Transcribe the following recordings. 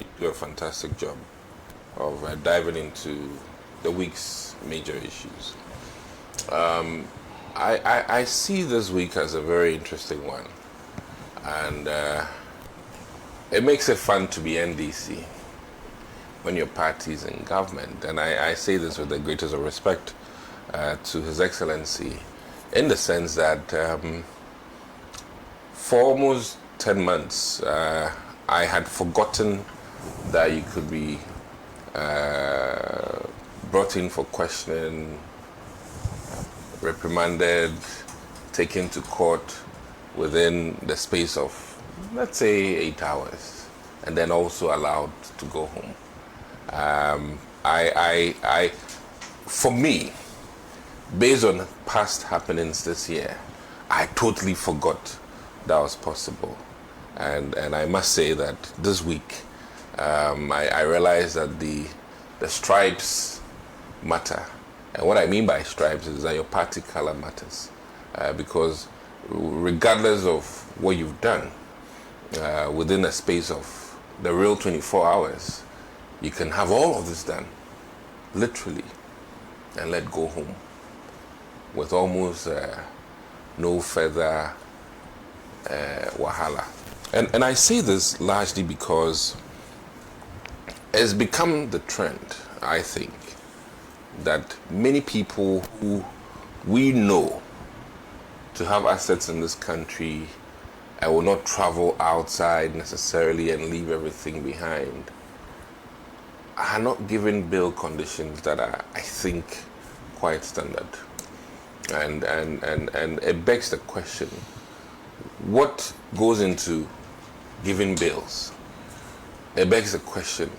you do a fantastic job of diving into the week's major issues. I see this week as a very interesting one, and it makes it fun to be NDC when your party is in government. And I say this with the greatest of respect to His Excellency, in the sense that for almost 10 months, I had forgotten that you could be brought in for questioning, reprimanded, taken to court within the space of, let's say, 8 hours, and then also allowed to go home. For me, based on past happenings this year, I totally forgot that was possible. And I must say that this week, I realized that the stripes matter. And what I mean by stripes is that your party color matters. Because regardless of what you've done, within a space of the real 24 hours, you can have all of this done, literally, and let go home with almost no further wahala. And I say this largely because it's become the trend, I think, that many people who we know to have assets in this country and will not travel outside necessarily and leave everything behind are not given bail conditions that are, I think, quite standard. And it begs the question, what goes into giving bails? It begs the question,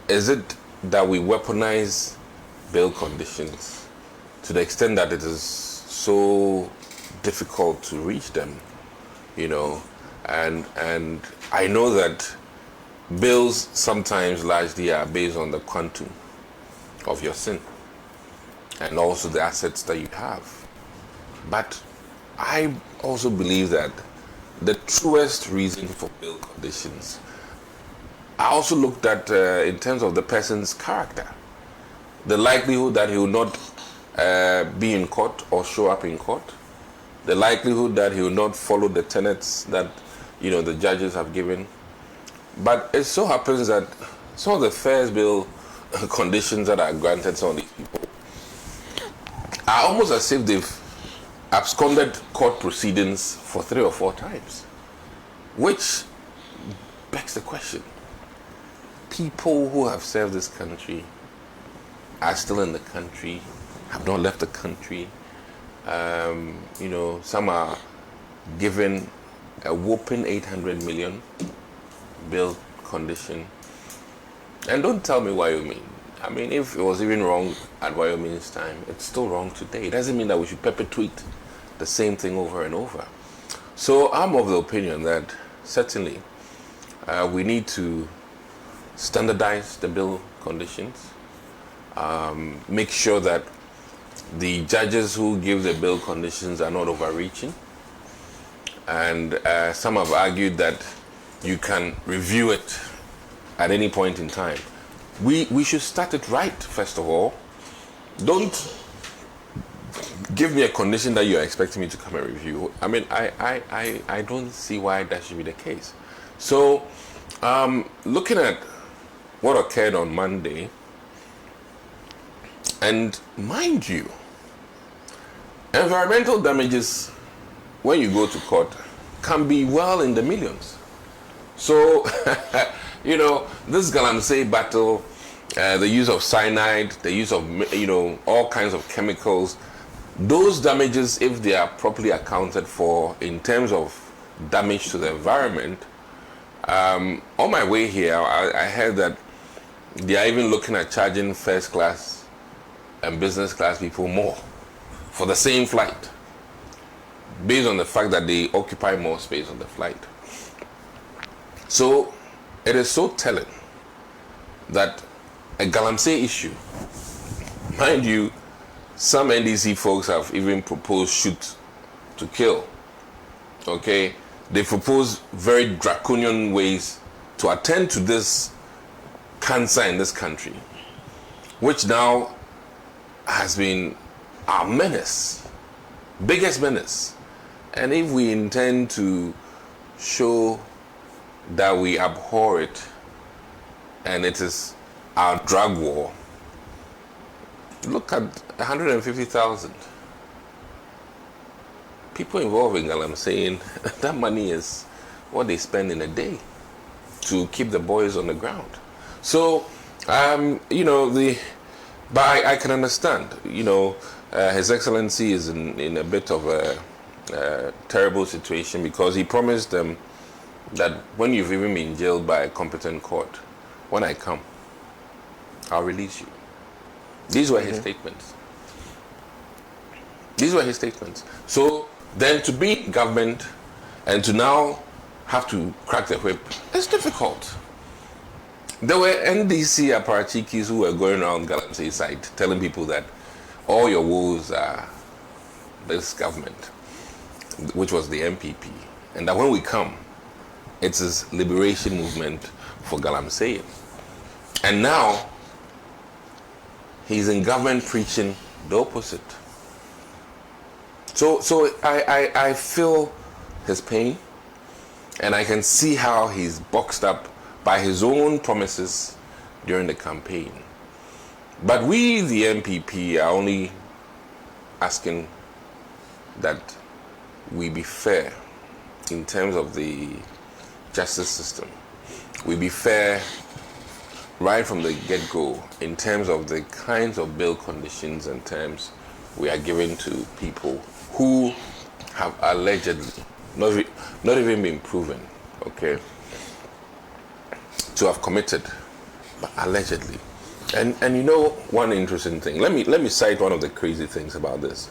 is it that we weaponize bail conditions to the extent that it is so difficult to reach them, and I know that bails sometimes largely are based on the quantum of your sin and also the assets that you have. But I also believe that the truest reason for bail conditions are also looked at in terms of the person's character. The likelihood that he will not be in court or show up in court. The likelihood that he will not follow the tenets that the judges have given. But it so happens that some of the first bail conditions that are granted some of these people are almost as if they've absconded court proceedings for 3 or 4 times, which begs the question. People who have served this country are still in the country, have not left the country. Some are given a whopping 800 million bail condition. And don't tell me Wyoming. I mean, if it was even wrong at Wyoming's time, it's still wrong today. It doesn't mean that we should perpetuate the same thing over and over. So I'm of the opinion that certainly we need to standardize the bail conditions, make sure that the judges who give the bail conditions are not overreaching. And some have argued that you can review it at any point in time. We should start it right, first of all. Don't give me a condition that you are expecting me to come and review. I mean, I don't see why that should be the case. So, looking at what occurred on Monday, and mind you, environmental damages, when you go to court, can be well in the millions. So, this Galamsey battle, the use of cyanide, the use of, all kinds of chemicals, those damages, if they are properly accounted for in terms of damage to the environment, on my way here, I heard that they are even looking at charging first class and business class people more for the same flight, based on the fact that they occupy more space on the flight. So it is so telling that a Galamsey issue, mind you, some NDC folks have even proposed shoot to kill. Okay, they propose very draconian ways to attend to this cancer in this country, which now has been our menace, biggest menace. And if we intend to show that we abhor it and it is our drug war, look at 150,000 people involved in galamsey. That money is what they spend in a day to keep the boys on the ground. So, you know, but I can understand, you know, His Excellency is in a bit of a terrible situation, because he promised them that when you've even been jailed by a competent court, when I come, I'll release you. These were his statements. These were his statements. So then to be in government and to now have to crack the whip, it's difficult. There were NDC apparatchiks who were going around Galamsey side telling people that all your woes are this government, which was the NPP, and that when we come, it's his liberation movement for Galamsey. And now he's in government preaching the opposite. So I feel his pain, and I can see how he's boxed up by his own promises during the campaign. But we, the NPP, are only asking that we be fair in terms of the justice system. We be fair right from the get-go in terms of the kinds of bail conditions and terms we are giving to people who have allegedly, not even been proven, okay, to have committed, but allegedly. And you know one interesting thing. Let me cite one of the crazy things about this.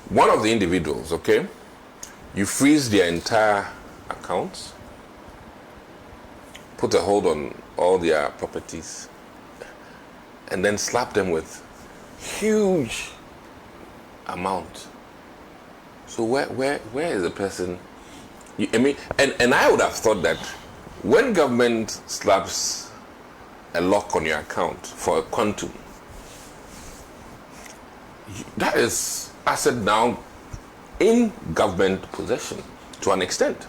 One of the individuals, okay, you freeze their entire accounts, put a hold on all their properties, and then slap them with huge amount. So where is the person? I mean, and I would have thought that when government slaps a lock on your account for a quantum, that is asset now in government possession to an extent.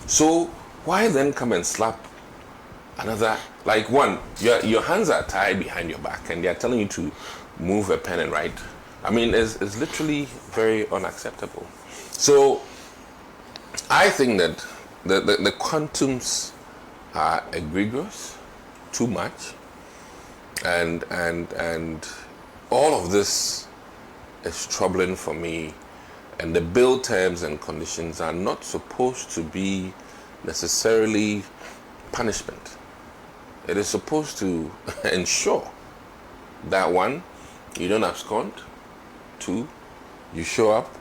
So why then come and slap another? Like, one, your hands are tied behind your back and they are telling you to move a pen and write. I mean, it's literally very unacceptable. So I think that the quantums are egregious, too much, and all of this is troubling for me. And the bill terms and conditions are not supposed to be necessarily punishment. It is supposed to ensure that, one, you don't abscond, two, you show up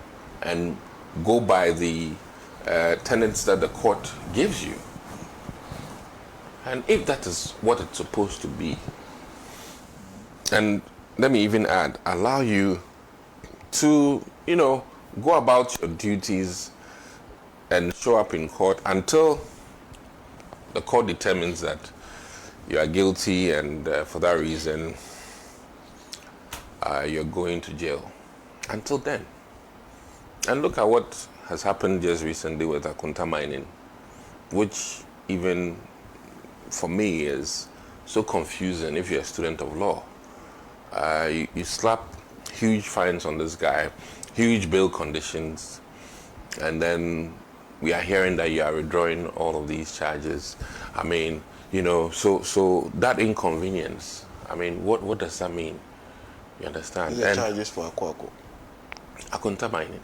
and go by the tenets that the court gives you. And if that is what it's supposed to be, and let me even add, allow you to, you know, go about your duties and show up in court until the court determines that you are guilty, and for that reason you're going to jail. Until then. And look at what has happened just recently with Akunta mining, which even for me is so confusing if you're a student of law. You slap huge fines on this guy, huge bail conditions, and then we are hearing that you are withdrawing all of these charges. I mean, you know, so that inconvenience, I mean, what does that mean? You understand? The charges for Akwako. Akunta mining.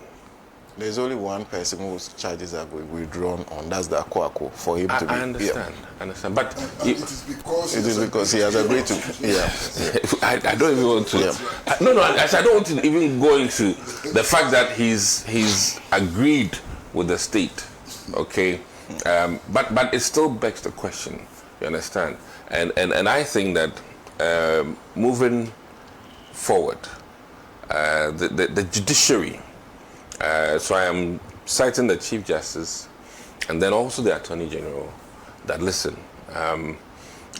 There's only one person whose charges are withdrawn on. That's the Akwako, for him to be. I understand. Yeah. I understand. But it is because he has agreed to. Yeah. I don't even want to. Yeah. No. I don't want to even go into the fact that he's agreed with the state. Okay. But it still begs the question. You understand? And I think that moving forward, the judiciary. So I am citing the Chief Justice and then also the Attorney General that listen,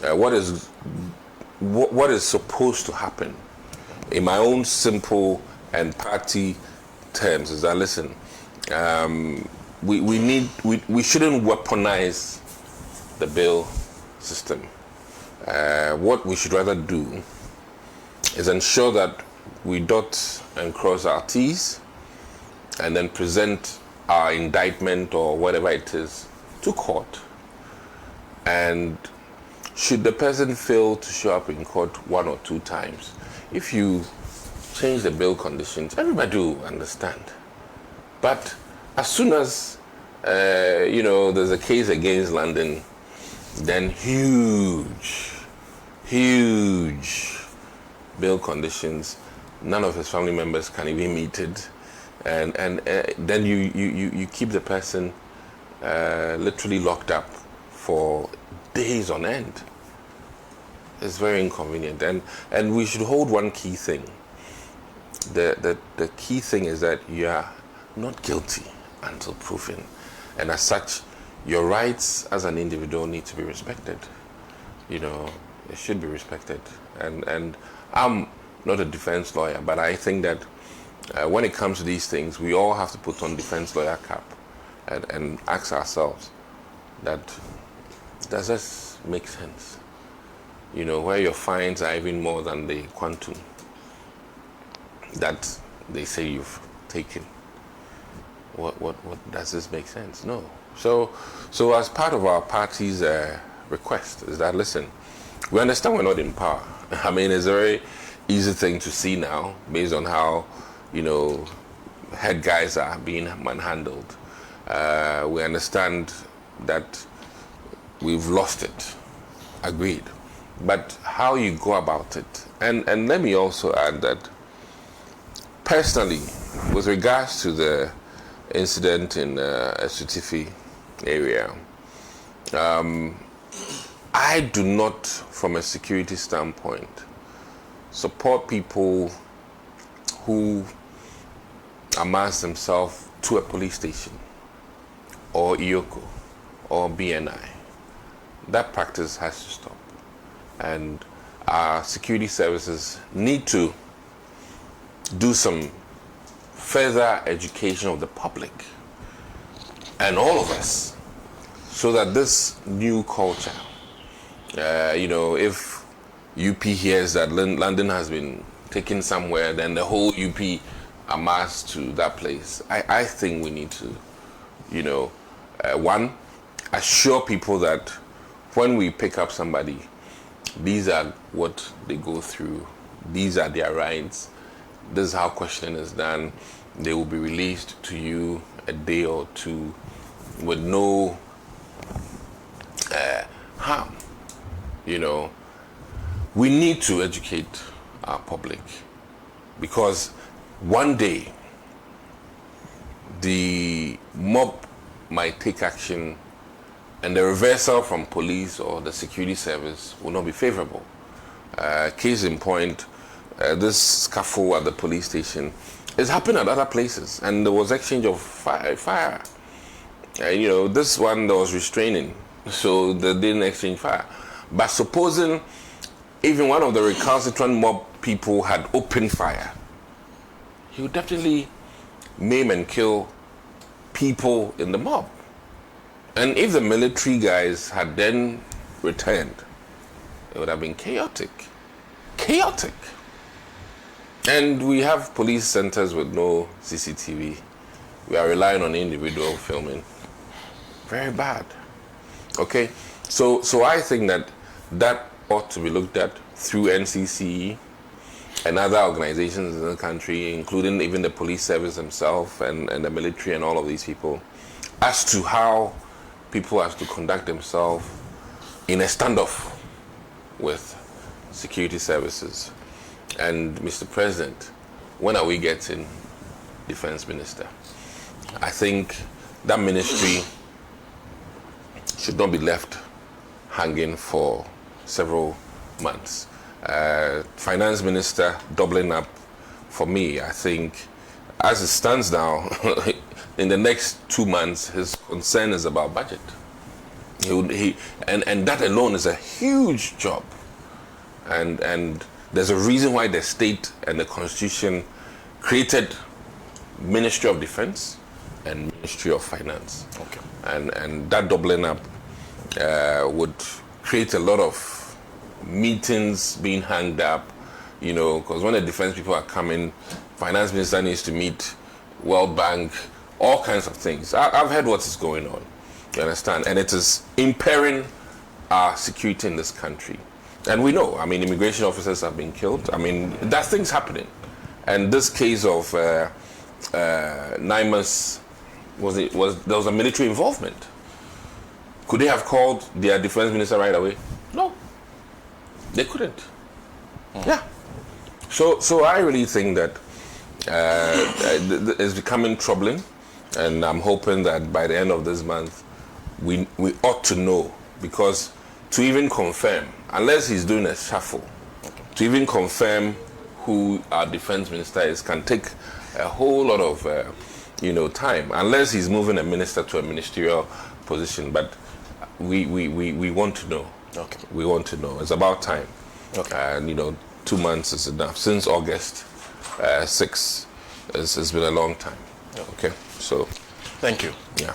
what is supposed to happen in my own simple and party terms is that listen, we shouldn't weaponize the bail system. What we should rather do is ensure that we dot and cross our T's and then present our indictment or whatever it is to court. And should the person fail to show up in court 1 or 2 times, if you change the bail conditions, everybody will understand. But as soon as there's a case against London, then huge bail conditions, none of his family members can even meet it, and then you keep the person literally locked up for days on end. It's very inconvenient, and we should hold one key thing. The key thing is that you are not guilty until proven, and as such, your rights as an individual need to be respected. It should be respected, and I'm not a defense lawyer, but I think that when it comes to these things, we all have to put on defense lawyer cap and ask ourselves that, does this make sense? Where your fines are even more than the quantum that they say you've taken. What does this make sense? No. So as part of our party's request is that, listen, we understand we're not in power. I mean, it's a very easy thing to see now based on how, head guys are being manhandled. We understand that we've lost it. Agreed. But how you go about it. And let me also add that, personally, with regards to the incident in Esutifi area, I do not, from a security standpoint, support people who amass themselves to a police station or IOCO or BNI. That practice has to stop. And our security services need to do some further education of the public and all of us, so that this new culture, if UP hears that London has been taken somewhere, then the whole UP amassed to that place. I think we need to, one, assure people that when we pick up somebody, these are what they go through, these are their rights, this is how questioning is done. They will be released to you a day or two with no harm. We need to educate our public, because one day the mob might take action and the reversal from police or the security service will not be favorable. Case in point, this scuffle at the police station is happening at other places, and there was exchange of fire. This one there was restraining, so they didn't exchange fire. But supposing even one of the recalcitrant mob people had opened fire, he would definitely maim and kill people in the mob. And if the military guys had then returned, it would have been chaotic. And we have police centers with no CCTV. We are relying on individual filming. Very bad. Okay, so I think that ought to be looked at through NCCE and other organizations in the country, including even the police service themselves and the military and all of these people, as to how people have to conduct themselves in a standoff with security services. And Mr. President, when are we getting defense minister? I think that ministry should not be left hanging for several months. Finance minister doubling up, for me, I think, as it stands now, in the next 2 months, his concern is about budget. And that alone is a huge job. And there's a reason why the state and the constitution created Ministry of Defense and Ministry of Finance. Okay. And that doubling up would create a lot of meetings being hanged up, because when the defense people are coming, finance minister needs to meet, World Bank, all kinds of things. I've heard what is going on, you understand? And it is impairing our security in this country. And we know, immigration officers have been killed. There's things happening. And this case of 9 months, there was a military involvement. Could they have called their defense minister right away? No, they couldn't. Yeah. So I really think that it's becoming troubling, and I'm hoping that by the end of this month, we ought to know, because to even confirm, unless he's doing a shuffle, to even confirm who our defense minister is can take a whole lot of time, unless he's moving a minister to a ministerial position. But we want to know. Okay. We want to know. It's about time. Okay. And 2 months is enough. Since August 6, it's been a long time. Yeah. Okay. So thank you. Yeah.